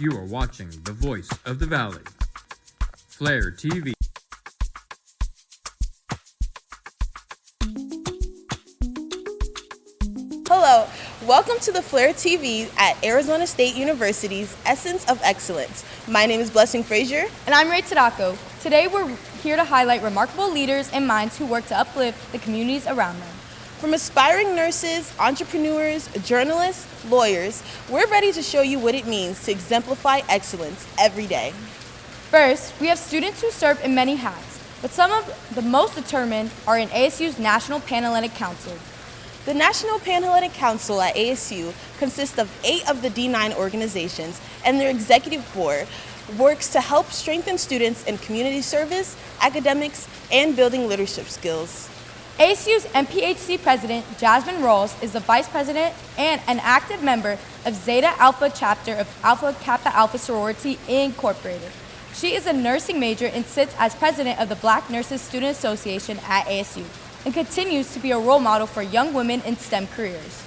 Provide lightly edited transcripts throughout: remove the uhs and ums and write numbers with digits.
You are watching the voice of the Valley, Flare TV. Hello, welcome to the Flare TV at Arizona State University's Essence of Excellence. My name is Blessing Fraser. And I'm Tedoco. Today we're here to highlight remarkable leaders and minds who work to uplift the communities around them. From aspiring nurses, entrepreneurs, journalists, lawyers, we're ready to show you what it means to exemplify excellence every day. First, we have students who serve in many hats, but some of the most determined are in ASU's National Panhellenic Council. The National Panhellenic Council at ASU consists of 8 of the D9 organizations, and their executive board works to help strengthen students in community service, academics, and building leadership skills. ASU's NPHC president, Jasmine Rawls, is the vice president and an active member of Zeta Alpha chapter of Alpha Kappa Alpha Sorority Incorporated. She is a nursing major and sits as president of the Black Nurses Student Association at ASU and continues to be a role model for young women in STEM careers.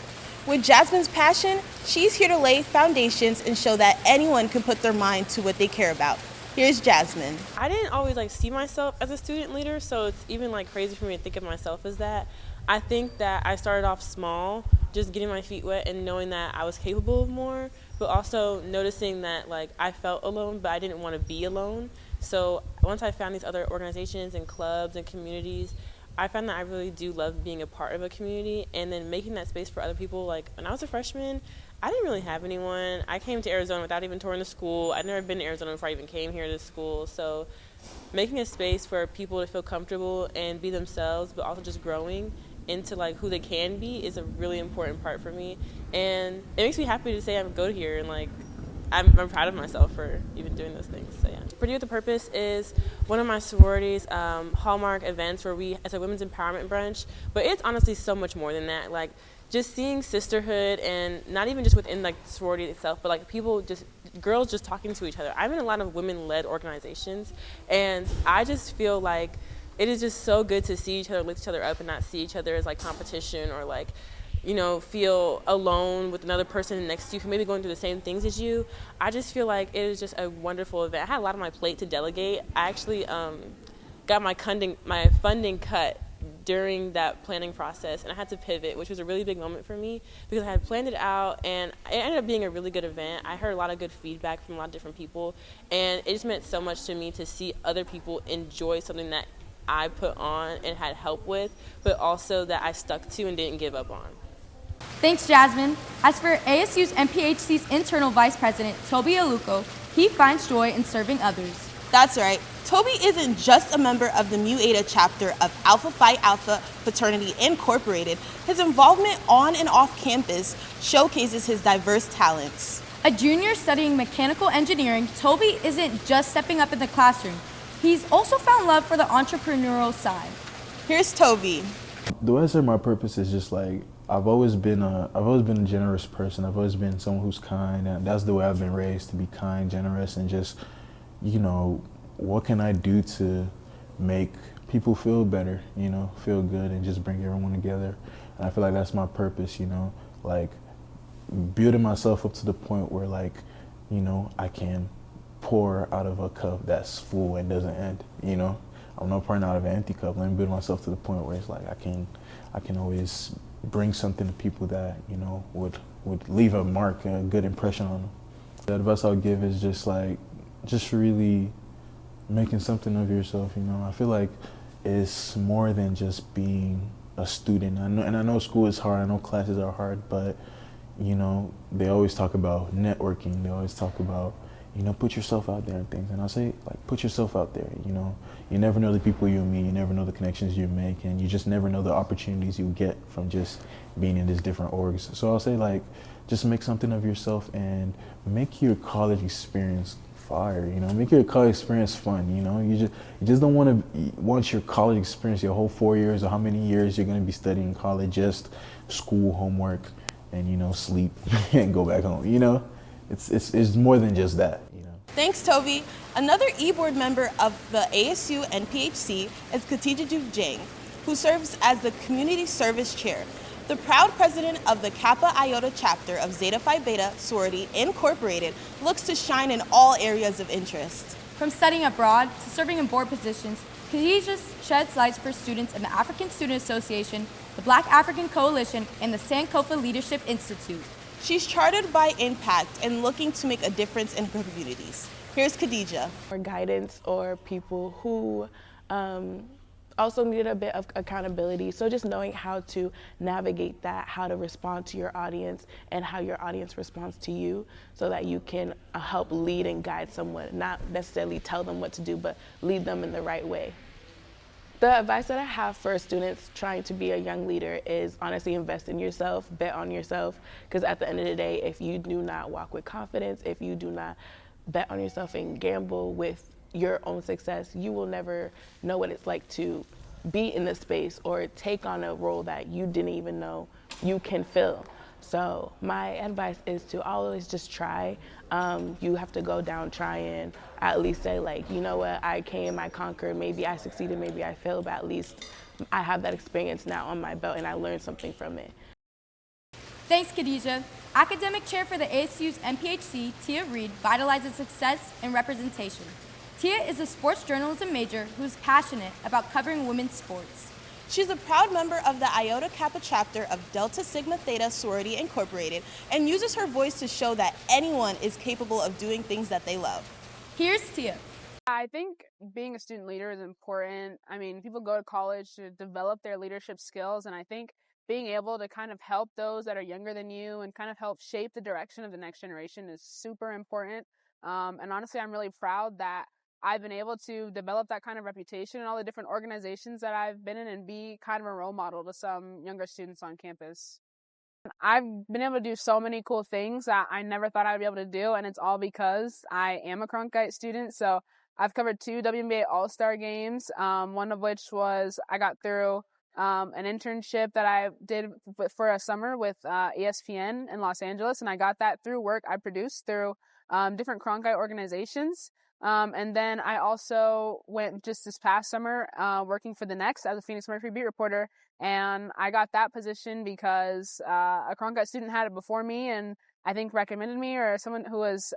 With Jasmine's passion, she's here to lay foundations and show that anyone can put their mind to what they care about. Here's Jasmine. I didn't always see myself as a student leader, so it's even crazy for me to think of myself as that. I think that I started off small, just getting my feet wet and knowing that I was capable of more, but also noticing that I felt alone, but I didn't want to be alone. So once I found these other organizations and clubs and communities, I found that I really do love being a part of a community and then making that space for other people. When I was a freshman, I didn't really have anyone. I came to Arizona without even touring the school. I'd never been to Arizona before I even came here to school. So making a space for people to feel comfortable and be themselves, but also just growing into who they can be is a really important part for me. And it makes me happy to say I go here and I'm proud of myself for even doing those things. So yeah. Pretty with a Purpose is one of my sororities' hallmark events where it's a women's empowerment brunch, but it's honestly so much more than that. Just seeing sisterhood, and not even just within the sorority itself, but girls just talking to each other. I'm in a lot of women-led organizations, and I just feel it is just so good to see each other, lift each other up, and not see each other as competition or feel alone with another person next to you who may be going through the same things as you. I just feel it is just a wonderful event. I had a lot on my plate to delegate. I actually got my funding cut during that planning process, and I had to pivot, which was a really big moment for me because I had planned it out, and it ended up being a really good event. I heard a lot of good feedback from a lot of different people, and it just meant so much to me to see other people enjoy something that I put on and had help with, but also that I stuck to and didn't give up on. Thanks, Jasmine. As for ASU's NPHC's internal vice president, Toby Aluko, he finds joy in serving others. That's right. Toby isn't just a member of the Mu Eta chapter of Alpha Phi Alpha Fraternity Incorporated. His involvement on and off campus showcases his diverse talents. A junior studying mechanical engineering, Toby isn't just stepping up in the classroom. He's also found love for the entrepreneurial side. Here's Toby. The way I serve my purpose is just I've always been a generous person. I've always been someone who's kind, and that's the way I've been raised, to be kind, generous, and just, what can I do to make people feel better, feel good, and just bring everyone together. And I feel that's my purpose, building myself up to the point where I can pour out of a cup that's full and doesn't end, I'm not pouring out of an empty cup. Let me build myself to the point where it's I can always bring something to people that, would leave a mark, a good impression on them. The advice I'll give is just really making something of yourself, I feel it's more than just being a student. I know school is hard, I know classes are hard, but, they always talk about networking, they always talk about, put yourself out there and things. And I'll say, put yourself out there, You never know the people you meet, you never know the connections you make, and you just never know the opportunities you get from just being in these different orgs. So I'll say, just make something of yourself and make your college experience fire, make your college experience fun, You just don't want your college experience, your whole 4 years or how many years you're going to be studying college, just school, homework, and, sleep and go back home, It's more than just that, Thanks, Toby. Another e-board member of the ASU NPHC is Khadija Jang, who serves as the Community Service Chair. The proud president of the Kappa Iota chapter of Zeta Phi Beta Sorority Incorporated looks to shine in all areas of interest. From studying abroad to serving in board positions, Khadija sheds light for students in the African Student Association, the Black African Coalition, and the Sankofa Leadership Institute. She's chartered by impact and looking to make a difference in her communities. Here's Khadija. Or guidance or people who also needed a bit of accountability. So just knowing how to navigate that, how to respond to your audience and how your audience responds to you so that you can help lead and guide someone, not necessarily tell them what to do, but lead them in the right way. The advice that I have for students trying to be a young leader is honestly invest in yourself, bet on yourself, because at the end of the day, if you do not walk with confidence, if you do not bet on yourself and gamble with your own success, you will never know what it's like to be in this space or take on a role that you didn't even know you can fill. So my advice is to always just try. You have to go down trying, at least say like, you know what, I came, I conquered, maybe I succeeded, maybe I failed, but at least I have that experience now on my belt and I learned something from it. Thanks, Khadija. Academic Chair for the ASU's NPHC, Tia Reed, vitalizes success and representation. Tia is a sports journalism major who is passionate about covering women's sports. She's a proud member of the Iota Kappa chapter of Delta Sigma Theta Sorority Incorporated and uses her voice to show that anyone is capable of doing things that they love. Here's Tia. I think being a student leader is important. I mean, people go to college to develop their leadership skills, and I think being able to kind of help those that are younger than you and kind of help shape the direction of the next generation is super important. And honestly, I'm really proud that I've been able to develop that kind of reputation in all the different organizations that I've been in and be kind of a role model to some younger students on campus. I've been able to do so many cool things that I never thought I'd be able to do, and it's all because I am a Cronkite student. So I've covered 2 WNBA All-Star games, one of which was I got through an internship that I did for a summer with ESPN in Los Angeles, and I got that through work I produced through different Cronkite organizations. And then I also went just this past summer working for The Next as a Phoenix Mercury beat reporter, and I got that position because a Cronkite student had it before me and I think recommended me, or someone who was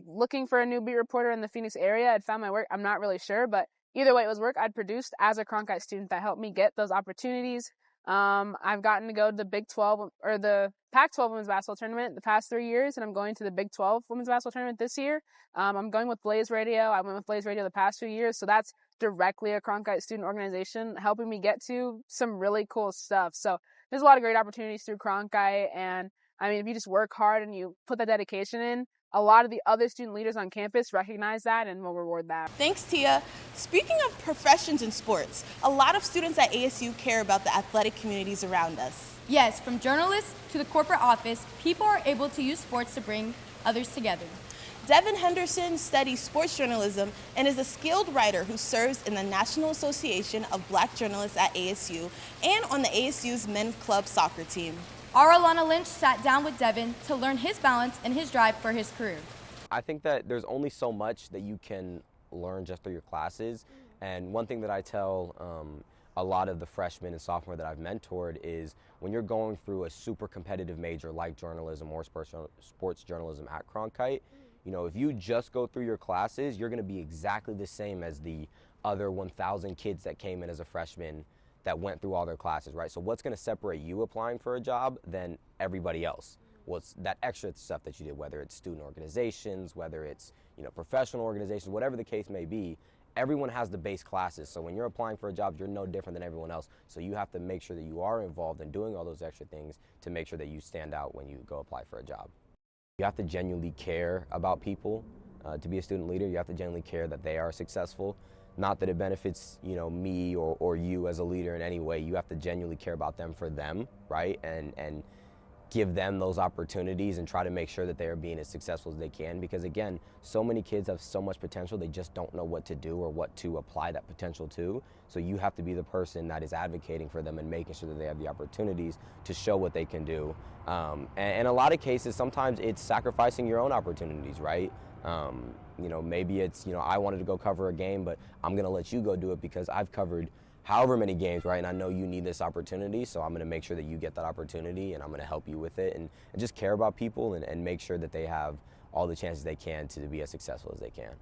looking for a new beat reporter in the Phoenix area had found my work. I'm not really sure, but either way, it was work I'd produced as a Cronkite student that helped me get those opportunities. I've gotten to go to the Big 12 or the Pac-12 women's basketball tournament the past 3 years, and I'm going to the Big 12 women's basketball tournament this year. I'm going with Blaze Radio. I went with Blaze Radio the past few years, so that's directly a Cronkite student organization helping me get to some really cool stuff. So there's a lot of great opportunities through Cronkite, and I mean, if you just work hard and you put that dedication in, a lot of the other student leaders on campus recognize that and will reward that. Thanks, Tia. Speaking of professions in sports, a lot of students at ASU care about the athletic communities around us. Yes, from journalists to the corporate office, people are able to use sports to bring others together. Devin Henderson studies sports journalism and is a skilled writer who serves in the National Association of Black Journalists at ASU and on the ASU's men's club soccer team. Our Alana Lynch sat down with Devin to learn his balance and his drive for his career. I think that there's only so much that you can learn just through your classes. And one thing that I tell a lot of the freshmen and sophomore that I've mentored is when you're going through a super competitive major like journalism or sports journalism at Cronkite, you know, if you just go through your classes, you're going to be exactly the same as the other 1,000 kids that came in as a freshman that went through all their classes, right? So what's going to separate you applying for a job than everybody else? Well, it's that extra stuff that you did, whether it's student organizations, whether it's, you know, professional organizations, whatever the case may be. Everyone has the base classes. So when you're applying for a job, you're no different than everyone else. So you have to make sure that you are involved in doing all those extra things to make sure that you stand out when you go apply for a job. You have to genuinely care about people. To be a student leader, you have to genuinely care that they are successful. Not that it benefits, you know, me or you as a leader in any way. You have to genuinely care about them for them, right? And give them those opportunities and try to make sure that they are being as successful as they can. Because again, so many kids have so much potential, they just don't know what to do or what to apply that potential to. So you have to be the person that is advocating for them and making sure that they have the opportunities to show what they can do. And in a lot of cases, sometimes it's sacrificing your own opportunities, right? You know, maybe it's, you know, I wanted to go cover a game, but I'm going to let you go do it because I've covered however many games, right? And I know you need this opportunity, so I'm going to make sure that you get that opportunity, and I'm going to help you with it, and just care about people and make sure that they have all the chances they can to be as successful as they can.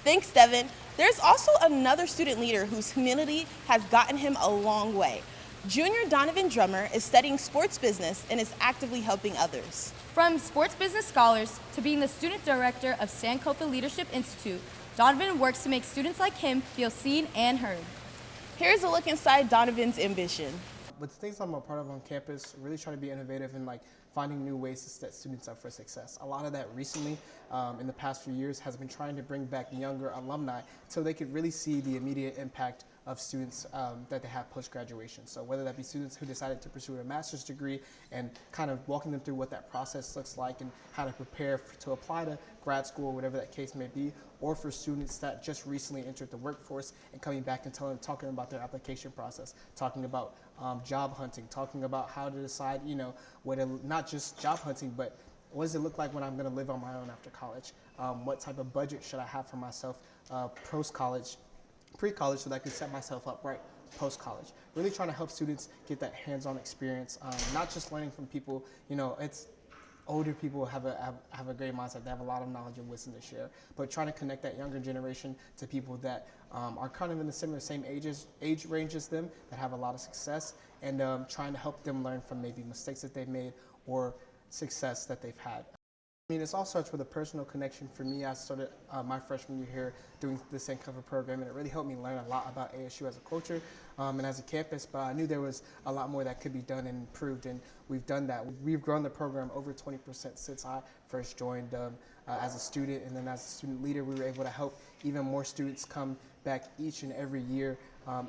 Thanks, Devin. There's also another student leader whose humility has gotten him a long way. Junior Donovan Drummer is studying sports business and is actively helping others. From sports business scholars to being the student director of Sankofa Leadership Institute, Donovan works to make students like him feel seen and heard. Here's a look inside Donovan's ambition. With the things I'm a part of on campus, really trying to be innovative and finding new ways to set students up for success. A lot of that recently, in the past few years, has been trying to bring back younger alumni so they could really see the immediate impact of students that they have post-graduation. So whether that be students who decided to pursue a master's degree and kind of walking them through what that process looks like and how to prepare to apply to grad school, whatever that case may be, or for students that just recently entered the workforce and coming back and talking about their application process, talking about job hunting, talking about how to decide, not just job hunting, but what does it look like when I'm going to live on my own after college? What type of budget should I have for myself post-college, pre-college, so that I can set myself up right post-college? Really trying to help students get that hands-on experience, not just learning from people. It's older people have a great mindset. They have a lot of knowledge and wisdom to share, but trying to connect that younger generation to people that are kind of in the same age range as them, that have a lot of success, and trying to help them learn from maybe mistakes that they've made or success that they've had. I mean, it all starts with a personal connection. For me, I started my freshman year here doing the Sankofa program, and it really helped me learn a lot about ASU as a culture and as a campus, but I knew there was a lot more that could be done and improved, and we've done that. We've grown the program over 20% since I first joined as a student, and then as a student leader, we were able to help even more students come back each and every year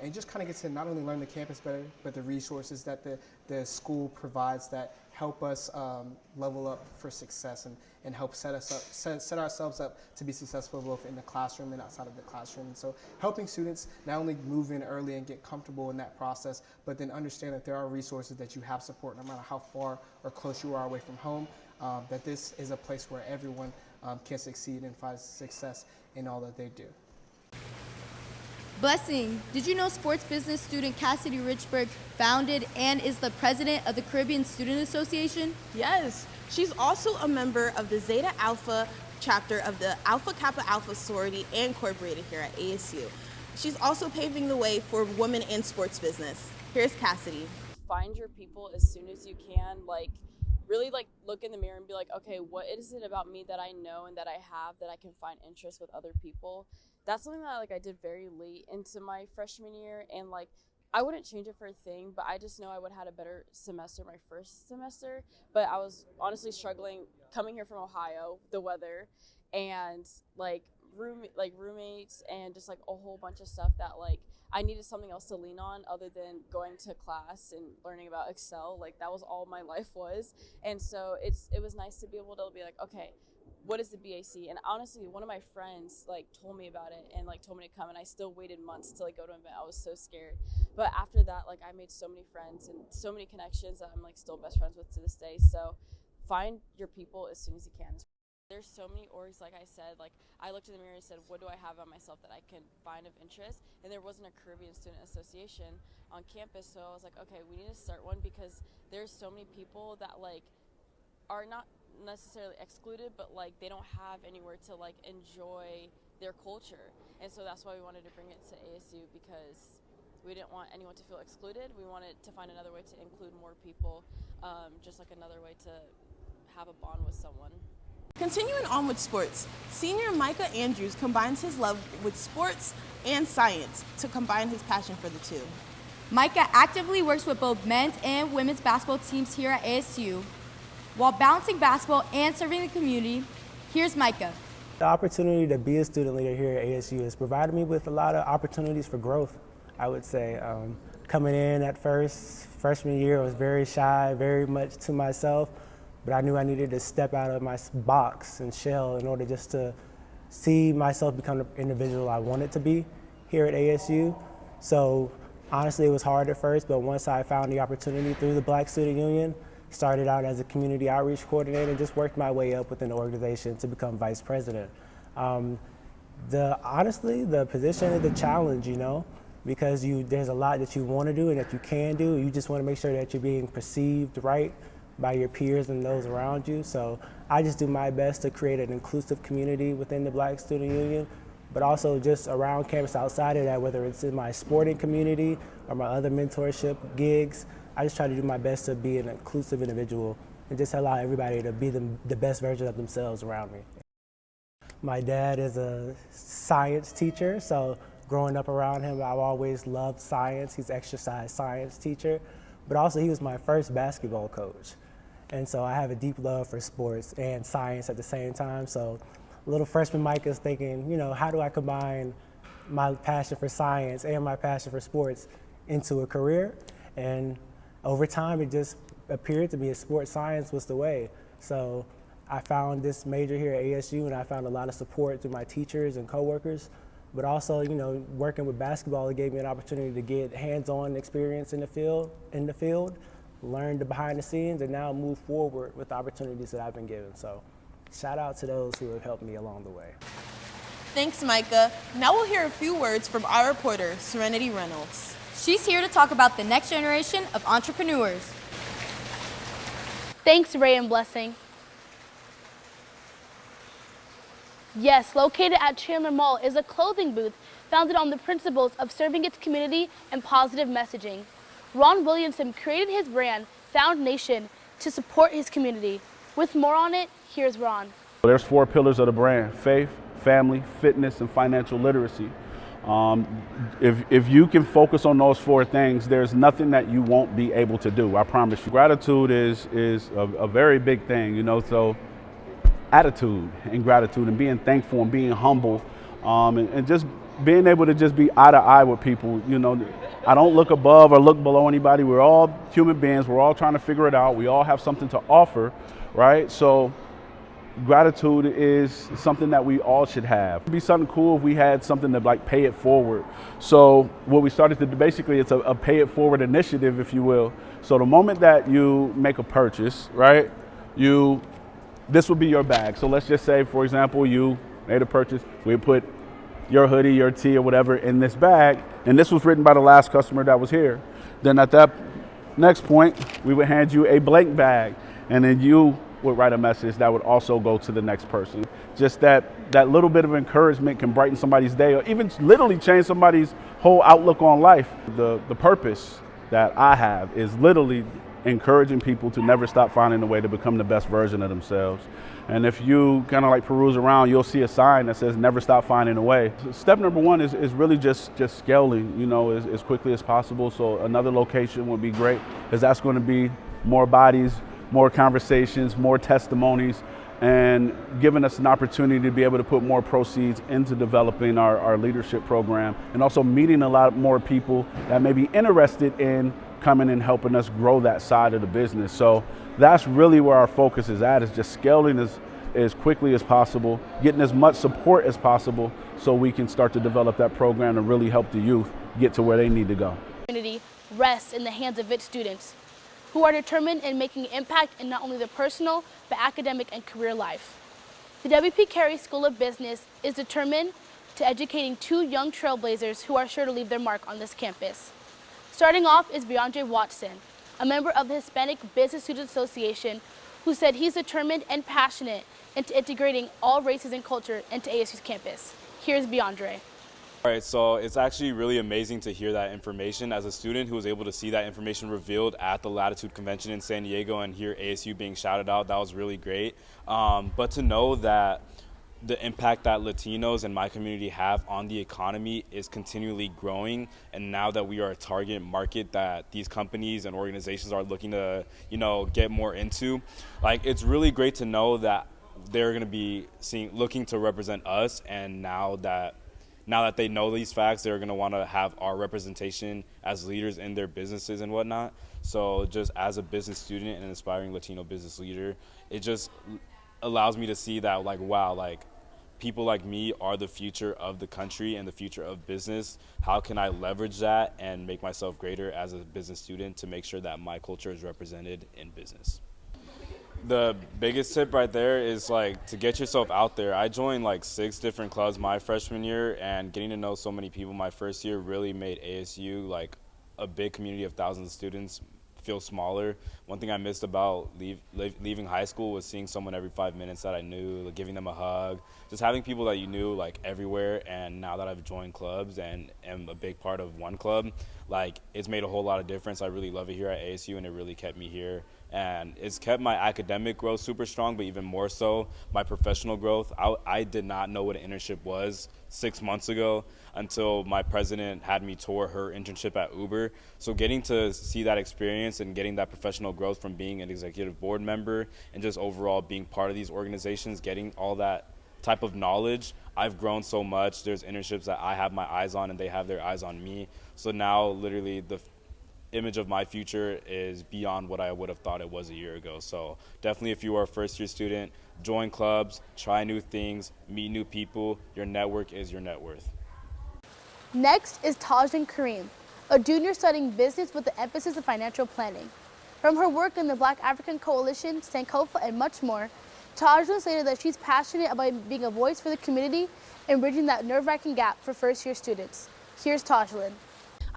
and just kind of get to not only learn the campus better, but the resources that the school provides that help us level up for success and help set ourselves up to be successful both in the classroom and outside of the classroom. And so helping students not only move in early and get comfortable in that process, but then understand that there are resources that you have support no matter how far or close you are away from home, that this is a place where everyone can succeed and find success in all that they do. Blessing, did you know sports business student Cassidy Richburg founded and is the president of the Caribbean Student Association? Yes, she's also a member of the Zeta Alpha chapter of the Alpha Kappa Alpha sorority Incorporated here at ASU. She's also paving the way for women in sports business. Here's Cassidy. Find your people as soon as you can, really look in the mirror and be like, okay, what is it about me that I know and that I have that I can find interest with other people? That's something that I did very late into my freshman year, and I wouldn't change it for a thing, but I just know I would have had a better semester my first semester. But I was honestly struggling coming here from Ohio, the weather, and roommates, and just a whole bunch of stuff that I needed something else to lean on other than going to class and learning about Excel. That was all my life was. And so it was nice to be able to be okay, what is the BAC? And honestly, one of my friends told me about it and told me to come, and I still waited months to go to an event. I was so scared. But after that, I made so many friends and so many connections that I'm still best friends with to this day. So find your people as soon as you can. There's so many orgs, like I said, I looked in the mirror and said, what do I have on myself that I can find of interest? And there wasn't a Caribbean Student Association on campus, so I was like, okay, we need to start one, because there's so many people that are not necessarily excluded, but they don't have anywhere to enjoy their culture. And so that's why we wanted to bring it to ASU, because we didn't want anyone to feel excluded. We wanted to find another way to include more people, just another way to have a bond with someone. Continuing on with sports, senior Micah Andrews combines his love with sports and science to combine his passion for the two. Micah actively works with both men's and women's basketball teams here at ASU. While balancing basketball and serving the community, here's Micah. The opportunity to be a student leader here at ASU has provided me with a lot of opportunities for growth, I would say. Coming in at freshman year, I was very shy, very much to myself, but I knew I needed to step out of my box and shell in order just to see myself become the individual I wanted to be here at ASU. So honestly, it was hard at first, but once I found the opportunity through the Black Student Union, started out as a community outreach coordinator and just worked my way up within the organization to become vice president. Honestly, the position is the challenge, because there's a lot that you want to do and that you can do. You just want to make sure that you're being perceived right by your peers and those around you. So I just do my best to create an inclusive community within the Black Student Union, but also just around campus outside of that, whether it's in my sporting community or my other mentorship gigs. I just try to do my best to be an inclusive individual and just allow everybody to be the best version of themselves around me. My dad is a science teacher, so growing up around him, I've always loved science. He's an exercise science teacher, but also he was my first basketball coach. And so I have a deep love for sports and science at the same time. So little freshman Mike is thinking, you know, how do I combine my passion for science and my passion for sports into a career? And over time, it just appeared to me that sports science was the way. So I found this major here at ASU, and I found a lot of support through my teachers and coworkers. But also, you know, working with basketball, it gave me an opportunity to get hands-on experience in the field, learn the behind the scenes, and now move forward with the opportunities that I've been given. So shout out to those who have helped me along the way. Thanks, Micah. Now we'll hear a few words from our reporter, Serenity Reynolds. She's here to talk about the next generation of entrepreneurs. Thanks, Ray and Blessing. Yes, located at Chandler Mall is a clothing booth founded on the principles of serving its community and positive messaging. Ron Williamson created his brand, Found Nation, to support his community. With more on it, here's Ron. There's 4 pillars of the brand: faith, family, fitness, and financial literacy. If you can focus on those 4 things, there's nothing that you won't be able to do, I promise you. Gratitude is a very big thing, you know, so attitude and gratitude and being thankful and being humble, and just being able to just be eye to eye with people. You know, I don't look above or look below anybody. We're all human beings. We're all trying to figure it out. We all have something to offer, right? So gratitude is something that we all should have. It'd be something cool if we had something to like pay it forward. So what we started to do, basically it's a pay it forward initiative, if you will. So the moment that you make a purchase, right, this would be your bag. So let's just say, for example, you made a purchase. We put your hoodie, your tee, or whatever in this bag, and this was written by the last customer that was here. Then at that next point, we would hand you a blank bag, and then you would write a message that would also go to the next person. Just that little bit of encouragement can brighten somebody's day, or even literally change somebody's whole outlook on life. The purpose that I have is literally encouraging people to never stop finding a way to become the best version of themselves. And if you kind of like peruse around, you'll see a sign that says never stop finding a way. Step number 1 is really just scaling, you know, as quickly as possible. So another location would be great, because that's going to be more bodies, more conversations, more testimonies, and giving us an opportunity to be able to put more proceeds into developing our leadership program, and also meeting a lot more people that may be interested in coming and helping us grow that side of the business. So that's really where our focus is at, is just scaling as quickly as possible, getting as much support as possible so we can start to develop that program and really help the youth get to where they need to go. Community rests in the hands of its students, who are determined in making an impact in not only their personal, but academic and career life. The W.P. Carey School of Business is determined to educating 2 young trailblazers who are sure to leave their mark on this campus. Starting off is Beyondre Watson, a member of the Hispanic Business Students Association, who said he's determined and passionate into integrating all races and culture into ASU's campus. Here's Beyondre. All right, so it's actually really amazing to hear that information as a student who was able to see that information revealed at the Latitude Convention in San Diego and hear ASU being shouted out. That was really great. But to know that the impact that Latinos and my community have on the economy is continually growing, and now that we are a target market that these companies and organizations are looking to, you know, get more into, like, it's really great to know that they're going to be looking to represent us, and now that they know these facts, they're going to want to have our representation as leaders in their businesses and whatnot. So just as a business student and an aspiring Latino business leader, it just allows me to see that, like, wow, like, people like me are the future of the country and the future of business. How can I leverage that and make myself greater as a business student to make sure that my culture is represented in business? The biggest tip right there is like to get yourself out there. I joined like 6 different clubs my freshman year, and getting to know so many people my first year really made ASU, like a big community of thousands of students, feel smaller. One thing I missed about leaving high school was seeing someone every 5 minutes that I knew, like giving them a hug, just having people that you knew like everywhere. And now that I've joined clubs and am a big part of one club, like it's made a whole lot of difference. I really love it here at ASU, and it really kept me here. And it's kept my academic growth super strong, but even more so my professional growth. I did not know what an internship was 6 months ago until my president had me tour her internship at Uber. So getting to see that experience and getting that professional growth from being an executive board member and just overall being part of these organizations, getting all that type of knowledge, I've grown so much. There's internships that I have my eyes on and they have their eyes on me. So now literally the image of my future is beyond what I would have thought it was a year ago. So definitely, if you are a first-year student, join clubs, try new things, meet new people. Your network is your net worth. Next is Tajin Kareem, a junior studying business with an emphasis in financial planning. From her work in the Black African Coalition, Sankofa, and much more, Tajin stated that she's passionate about being a voice for the community and bridging that nerve-wracking gap for first-year students. Here's Tajin.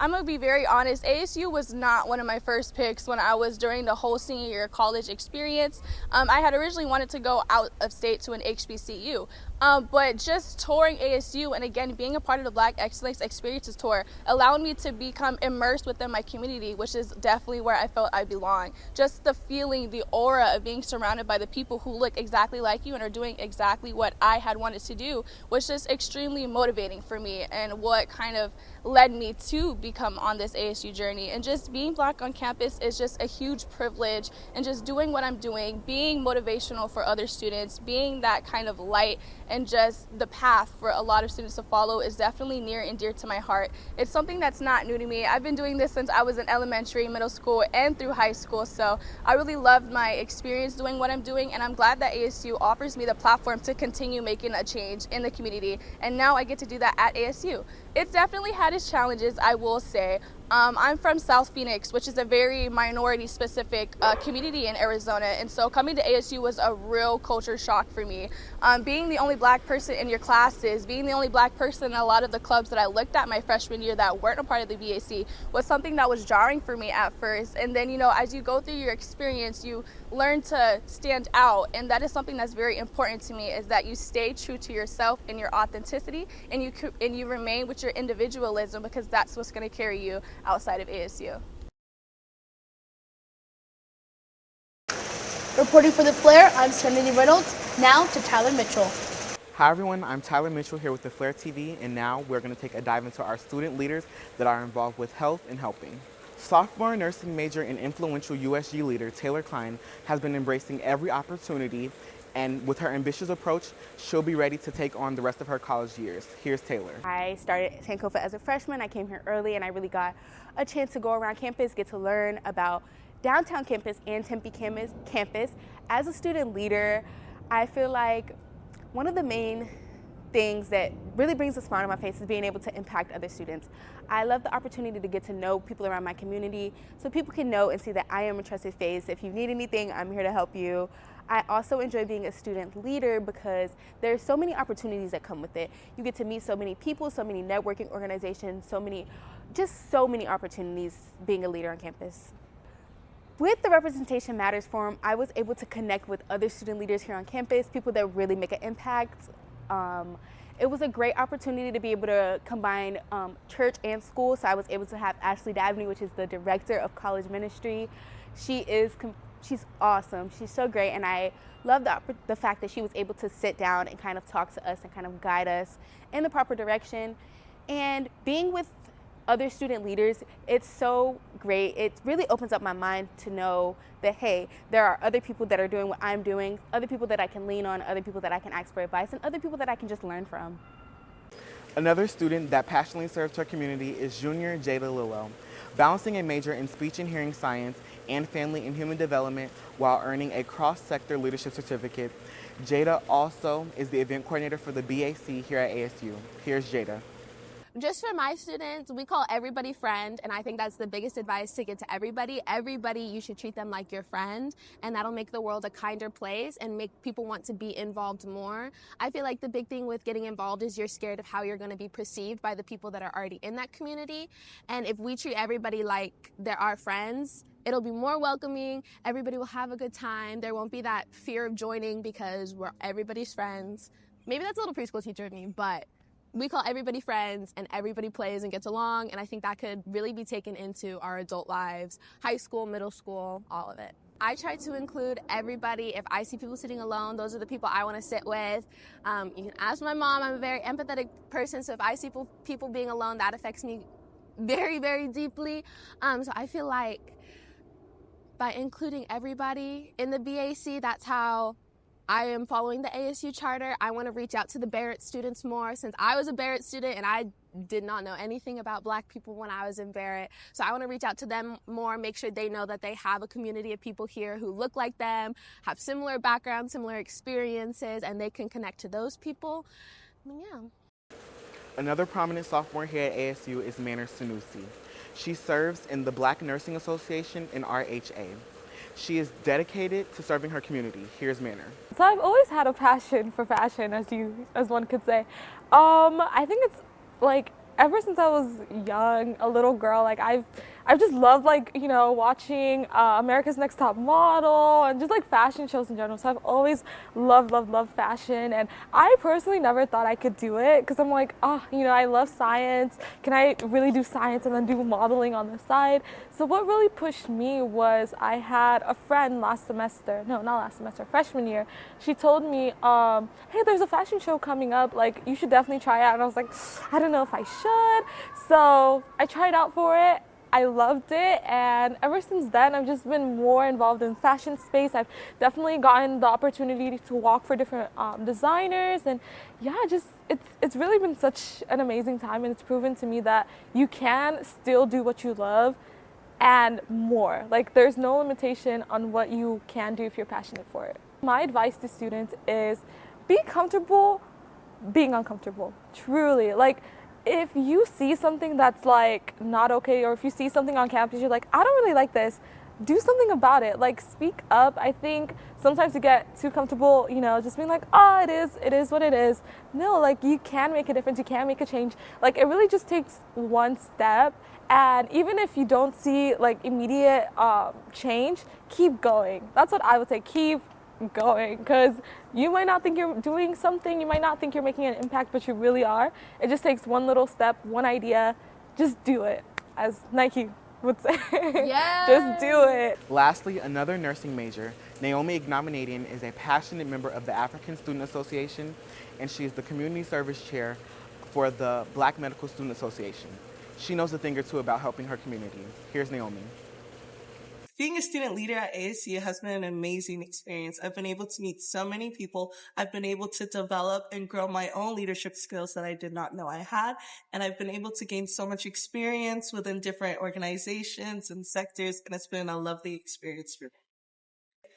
I'm going to be very honest, ASU was not one of my first picks when I was during the whole senior year college experience. I had originally wanted to go out of state to an HBCU. But just touring ASU and again being a part of the Black Excellence Experiences Tour allowed me to become immersed within my community, which is definitely where I felt I belong. Just the feeling, the aura of being surrounded by the people who look exactly like you and are doing exactly what I had wanted to do was just extremely motivating for me, and what kind of led me to become on this ASU journey. And just being Black on campus is just a huge privilege, and just doing what I'm doing, being motivational for other students, being that kind of light and just the path for a lot of students to follow is definitely near and dear to my heart. It's something that's not new to me. I've been doing this since I was in elementary, middle school, and through high school, so I really loved my experience doing what I'm doing, and I'm glad that ASU offers me the platform to continue making a change in the community, and now I get to do that at ASU. It's definitely had its challenges, I will say. I'm from South Phoenix, which is a very minority-specific community in Arizona, and so coming to ASU was a real culture shock for me. Being the only Black person in your classes, being the only Black person in a lot of the clubs that I looked at my freshman year that weren't a part of the BAC was something that was jarring for me at first. And then, you know, as you go through your experience, you learn to stand out, and that is something that's very important to me, is that you stay true to yourself and your authenticity, and you remain with your individualism, because that's what's going to carry you outside of ASU. Reporting for The Flare, I'm Serenity Reynolds. Now to Tyler Mitchell. Hi everyone, I'm Tyler Mitchell here with The Flare TV, and now we're going to take a dive into our student leaders that are involved with health and helping. Sophomore nursing major and influential USG leader Taylor Klein has been embracing every opportunity, and with her ambitious approach, she'll be ready to take on the rest of her college years. Here's Taylor. I started Sankofa as a freshman. I came here early, and I really got a chance to go around campus, get to learn about downtown campus and Tempe campus. As a student leader, I feel like one of the main things that really brings a smile on my face is being able to impact other students. I love the opportunity to get to know people around my community so people can know and see that I am a trusted face. If you need anything, I'm here to help you. I also enjoy being a student leader because there's so many opportunities that come with it. You get to meet so many people, so many networking organizations, so many opportunities being a leader on campus. With the Representation Matters Forum, I was able to connect with other student leaders here on campus, people that really make an impact. It was a great opportunity to be able to combine church and school, so I was able to have Ashley Dabney, which is the director of college ministry. She's awesome, she's so great, and I love the fact that she was able to sit down and kind of talk to us and kind of guide us in the proper direction. And being with other student leaders, it's so great. It really opens up my mind to know that, hey, there are other people that are doing what I'm doing, other people that I can lean on, other people that I can ask for advice, and other people that I can just learn from. Another student that passionately serves her community is junior Jada Lilwell, balancing a major in speech and hearing science and family and human development while earning a cross-sector leadership certificate. Jada also is the event coordinator for the BAC here at ASU. Here's Jada. Just for my students, we call everybody friend, and I think that's the biggest advice to give to everybody. Everybody, you should treat them like your friend, and that'll make the world a kinder place and make people want to be involved more. I feel like the big thing with getting involved is you're scared of how you're going to be perceived by the people that are already in that community, and if we treat everybody like they're our friends, it'll be more welcoming, everybody will have a good time, there won't be that fear of joining because we're everybody's friends. Maybe that's a little preschool teacher of me, but we call everybody friends and everybody plays and gets along, and I think that could really be taken into our adult lives, high school, middle school, all of it. I try to include everybody. If I see people sitting alone, those are the people I want to sit with. You can ask my mom, I'm a very empathetic person, so if I see people being alone, that affects me very, very deeply. So I feel like by including everybody in the BAC, that's how I am following the ASU charter. I want to reach out to the Barrett students more, since I was a Barrett student and I did not know anything about Black people when I was in Barrett. So I want to reach out to them more, make sure they know that they have a community of people here who look like them, have similar backgrounds, similar experiences, and they can connect to those people. Yeah. Another prominent sophomore here at ASU is Manor Sanusi. She serves in the Black Nursing Association and RHA. She is dedicated to serving her community. Here's Manor. So I've always had a passion for fashion, as one could say. I think it's like ever since I was young, a little girl, like I've just loved watching America's Next Top Model and just like fashion shows in general. So I've always loved fashion, and I personally never thought I could do it because I'm like, I love science. Can I really do science and then do modeling on the side? So what really pushed me was I had a friend freshman year. She told me, hey, there's a fashion show coming up, like you should definitely try out. And I was like, I don't know if I should. So I tried out for it. I loved it, and ever since then I've just been more involved in fashion space. I've definitely gotten the opportunity to walk for different designers, and yeah, it's really been such an amazing time, and it's proven to me that you can still do what you love and more. Like there's no limitation on what you can do if you're passionate for it. My advice to students is be comfortable being uncomfortable, truly. Like if you see something that's like not okay, or if you see something on campus, you're like, I don't really like this, do something about it. Like speak up. I think sometimes you get too comfortable, just being like, it is what it is. No, like you can make a difference, you can make a change. Like it really just takes one step, and even if you don't see like immediate change, keep going. That's what I would say, keep going, because you might not think you're doing something, you might not think you're making an impact, but you really are. It just takes one little step, one idea, just do it, as Nike would say. Yes. Just do it. Lastly, another nursing major, Naomi Ignominadian, is a passionate member of the African Student Association, and she is the community service chair for the Black Medical Student Association. She knows a thing or two about helping her community. Here's Naomi. Being a student leader at ASU has been an amazing experience. I've been able to meet so many people. I've been able to develop and grow my own leadership skills that I did not know I had. And I've been able to gain so much experience within different organizations and sectors. And it's been a lovely experience for me.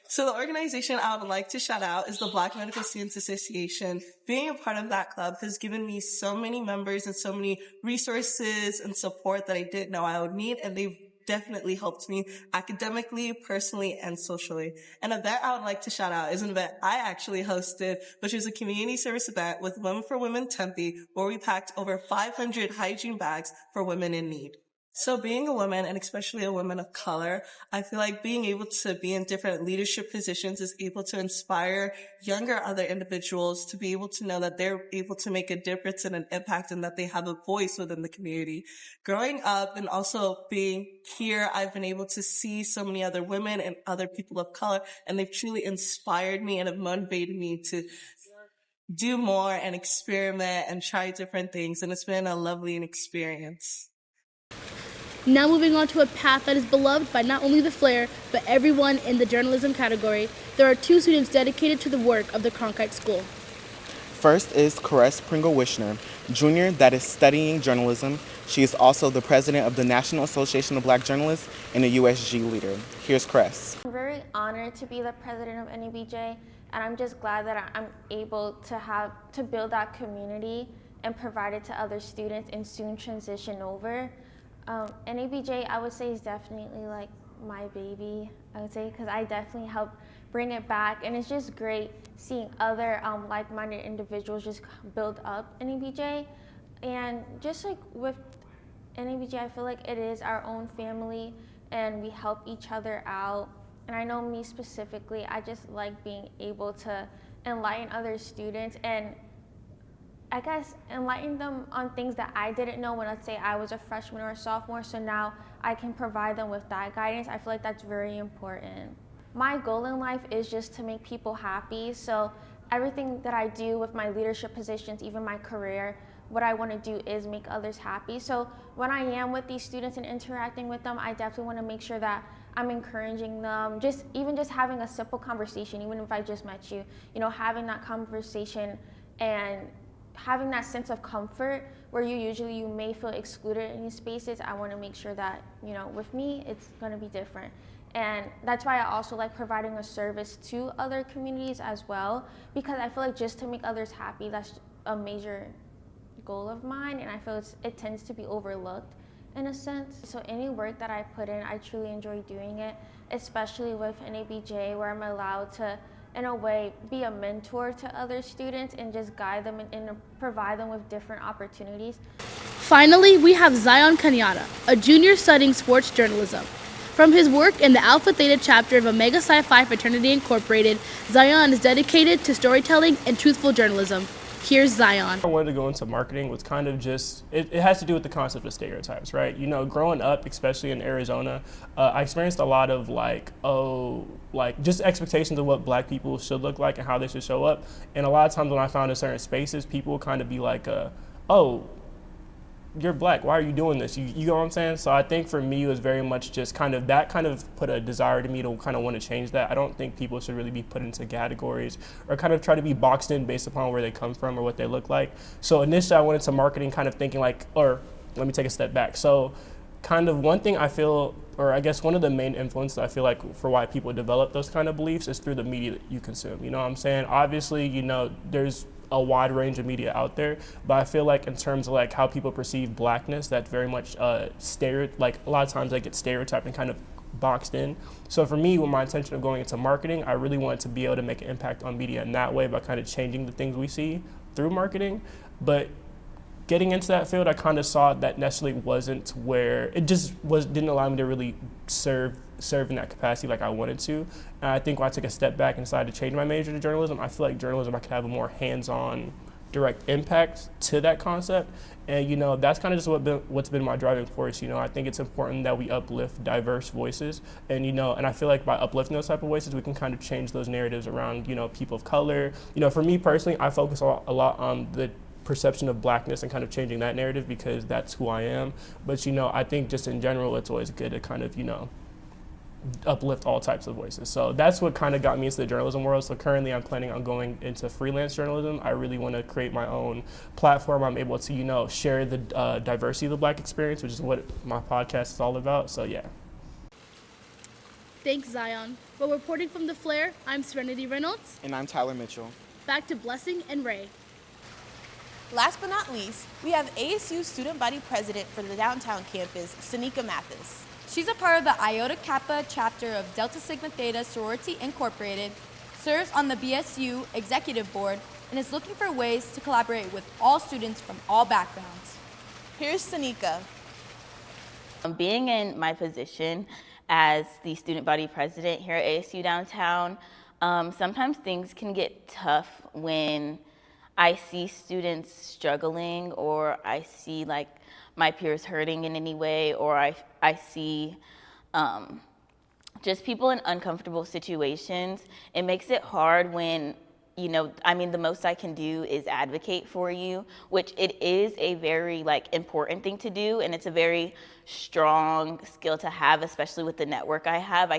So the organization I would like to shout out is the Black Medical Students Association. Being a part of that club has given me so many members and so many resources and support that I didn't know I would need, and they've definitely helped me academically, personally, and socially. An event I would like to shout out is an event I actually hosted, which was a community service event with Women for Women Tempe, where we packed over 500 hygiene bags for women in need. So being a woman, and especially a woman of color, I feel like being able to be in different leadership positions is able to inspire younger other individuals to be able to know that they're able to make a difference and an impact, and that they have a voice within the community. Growing up and also being here, I've been able to see so many other women and other people of color, and they've truly inspired me and have motivated me to do more and experiment and try different things, and it's been a lovely experience. Now moving on to a path that is beloved by not only the Flair, but everyone in the journalism category, there are two students dedicated to the work of the Cronkite School. First is Caress Pringle-Wishner, junior, that is studying journalism. She is also the president of the National Association of Black Journalists and a USG leader. Here's Caress. I'm very honored to be the president of NEBJ, and I'm just glad that I'm able to build that community and provide it to other students and soon transition over. NABJ, I would say, is definitely like my baby, I would say, because I definitely helped bring it back, and it's just great seeing other like-minded individuals just build up NABJ. And just like with NABJ, I feel like it is our own family, and we help each other out. And I know me specifically, I just like being able to enlighten other students and I guess enlighten them on things that I didn't know when, let's say, I was a freshman or a sophomore, so now I can provide them with that guidance. I feel like that's very important. My goal in life is just to make people happy, so everything that I do with my leadership positions, even my career, what I want to do is make others happy. So when I am with these students and interacting with them, I definitely want to make sure that I'm encouraging them, even just having a simple conversation, even if I just met you, having that conversation and having that sense of comfort where you may feel excluded in these spaces. I want to make sure that, with me, it's going to be different. And that's why I also like providing a service to other communities as well, because I feel like just to make others happy, that's a major goal of mine, and I feel it tends to be overlooked in a sense. So any work that I put in, I truly enjoy doing it, especially with NABJ, where I'm allowed to, in a way, be a mentor to other students and just guide them and provide them with different opportunities. Finally, we have Zion Kenyatta, a junior studying sports journalism. From his work in the Alpha Theta chapter of Omega Psi Phi Fraternity Incorporated, Zion is dedicated to storytelling and truthful journalism. Here's Zion. I wanted to go into marketing was kind of just, it has to do with the concept of stereotypes, right? Growing up, especially in Arizona, I experienced a lot of just expectations of what black people should look like and how they should show up. And a lot of times when I found in certain spaces, people would kind of be like, oh, you're black, why are you doing this? You know what I'm saying? So I think for me, it was very much just kind of put a desire to me to kind of want to change that. I don't think people should really be put into categories or kind of try to be boxed in based upon where they come from or what they look like. So initially I went into marketing kind of thinking let me take a step back. So kind of one thing I feel, or I guess one of the main influences I feel like for why people develop those kind of beliefs is through the media that you consume. You know what I'm saying? Obviously, there's a wide range of media out there, but I feel like in terms of how people perceive blackness, that's very much a lot of times they get stereotyped and kind of boxed in. So for me, with my intention of going into marketing, I really wanted to be able to make an impact on media in that way by kind of changing the things we see through marketing. But getting into that field, I kind of saw that necessarily wasn't where it didn't allow me to really serve in that capacity like I wanted to. And I think when I took a step back and decided to change my major to journalism, I feel like journalism, I could have a more hands-on, direct impact to that concept. And that's kind of just what's been my driving force. I think it's important that we uplift diverse voices, and and I feel like by uplifting those type of voices, we can kind of change those narratives around people of color. For me personally, I focus a lot on the perception of blackness and kind of changing that narrative because that's who I am. But I think just in general, it's always good to kind of uplift all types of voices. So that's what kind of got me into the journalism world. So currently I'm planning on going into freelance journalism. I really want to create my own platform. I'm able to share the diversity of the black experience, which is what my podcast is all about. So yeah. Thanks, Zion. Well, reporting from the Flare, I'm Serenity Reynolds. And I'm Tyler Mitchell. Back to Blessing and Ray. Last but not least, we have ASU Student Body President for the downtown campus, Sanika Mathis. She's a part of the Iota Kappa chapter of Delta Sigma Theta Sorority Incorporated, serves on the BSU Executive Board, and is looking for ways to collaborate with all students from all backgrounds. Here's Sanika. Being in my position as the Student Body President here at ASU Downtown, sometimes things can get tough when I see students struggling, or I see my peers hurting in any way, or I see just people in uncomfortable situations. It makes it hard when, the most I can do is advocate for you, which it is a very important thing to do, and it's a very strong skill to have, especially with the network I have. I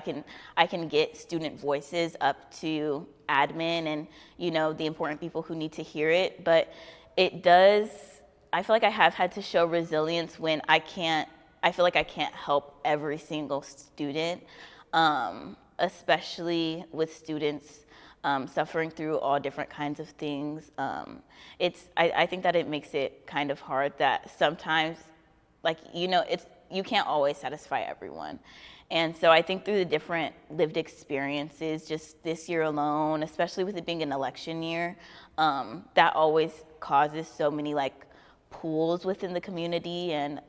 can get student voices up to admin and the important people who need to hear it, but I feel like I have had to show resilience when I feel like I can't help every single student, especially with students suffering through all different kinds of things. I think that it makes it kind of hard that sometimes, like, you know, you can't always satisfy everyone. And so I think through the different lived experiences, just this year alone, especially with it being an election year, that always causes so many like pools within the community, and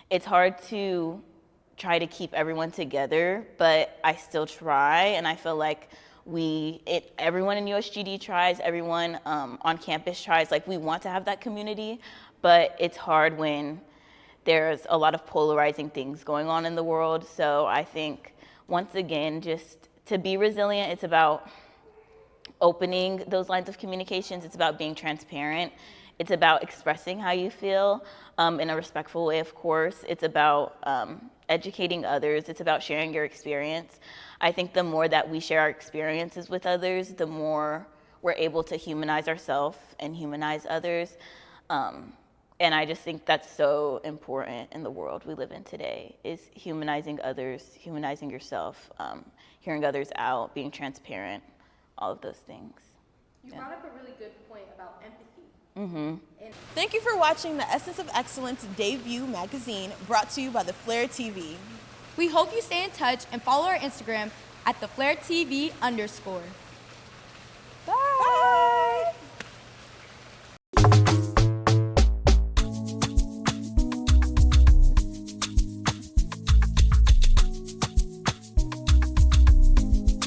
it's hard to try to keep everyone together, but I still try, and I feel like everyone in USGD tries, everyone on campus tries, like we want to have that community, but it's hard when there's a lot of polarizing things going on in the world. So I think, once again, just to be resilient, it's about opening those lines of communications. It's about being transparent. It's about expressing how you feel in a respectful way, of course. It's about educating others. It's about sharing your experience. I think the more that we share our experiences with others, the more we're able to humanize ourselves and humanize others. And I just think that's so important in the world we live in today, is humanizing others, humanizing yourself, hearing others out, being transparent, all of those things. You brought up a really good point about empathy. Mm-hmm. Thank you for watching the Essence of Excellence debut magazine, brought to you by the Flare TV. We hope you stay in touch and follow our Instagram at @theflaretv_.